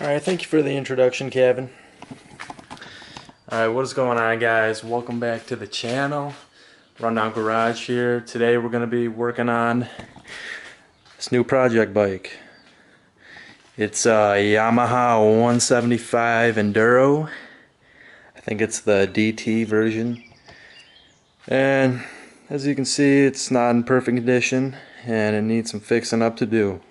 Alright, thank you for the introduction, Kevin. Alright, what is going on, guys? Welcome back to the channel. Rundown Garage here. Today we're going to be working on this new project bike. It's a Yamaha 175 Enduro. I think it's the DT version. And as you can see, it's not in perfect condition and it needs some fixing up to do.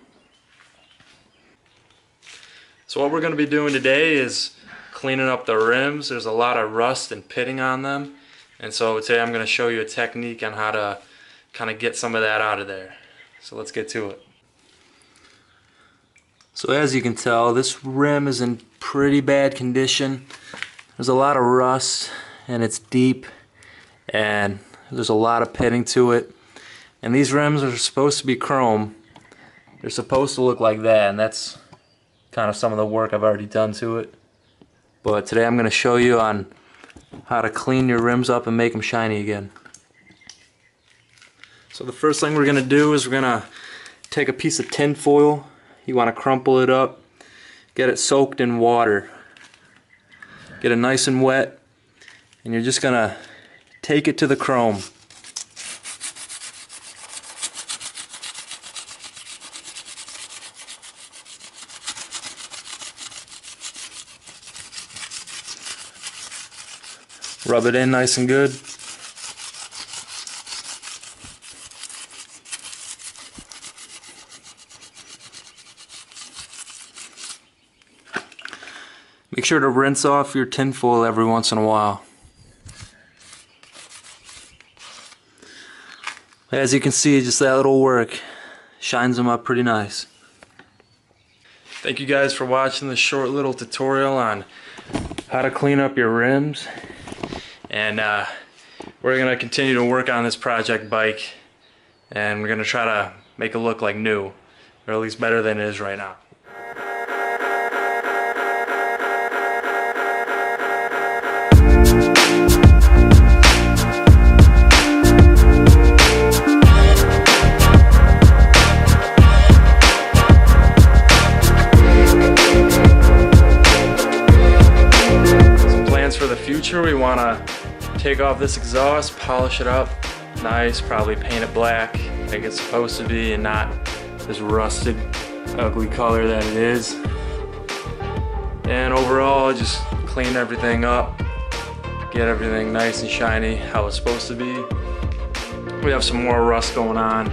So what we're going to be doing today is cleaning up the rims. There's a lot of rust and pitting on them, and so today I'm going to show you a technique on how to kind of get some of that out of there. So let's get to it. So as you can tell, this rim is in pretty bad condition. There's a lot of rust and it's deep and there's a lot of pitting to it, and these rims are supposed to be chrome. They're supposed to look like that, and that's kind of some of the work I've already done to it. But today I'm going to show you on how to clean your rims up and make them shiny again. So the first thing we're going to do is we're going to take a piece of tin foil. You want to crumple it up, get it soaked in water, get it nice and wet, and you're just going to take it to the chrome. Rub it in nice and good. Make sure to rinse off your tin foil every once in a while. As you can see, just that little work shines them up pretty nice. Thank you guys for watching this short little tutorial on how to clean up your rims. And we're going to continue to work on this project bike, and we're going to try to make it look like new, or at least better than it is right now. Some plans for the future: we want to take off this exhaust, polish it up nice, probably paint it black like it's supposed to be and not this rusted, ugly color that it is. And overall, just clean everything up, get everything nice and shiny how it's supposed to be. We have some more rust going on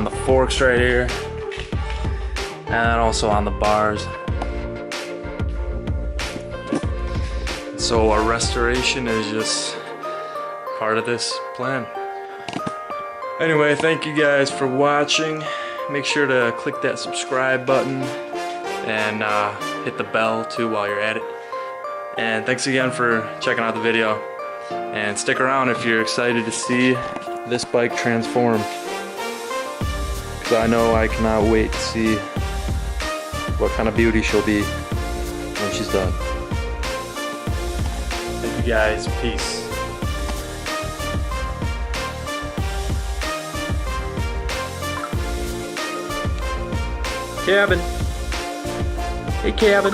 the forks right here, and also on the bars. So our restoration is just part of this plan. Anyway, thank you guys for watching. Make sure to click that subscribe button and hit the bell too while you're at it. And thanks again for checking out the video. And stick around if you're excited to see this bike transform, because I know I cannot wait to see what kind of beauty she'll be when she's done. Thank you guys. Peace. Kevin. Hey, Kevin.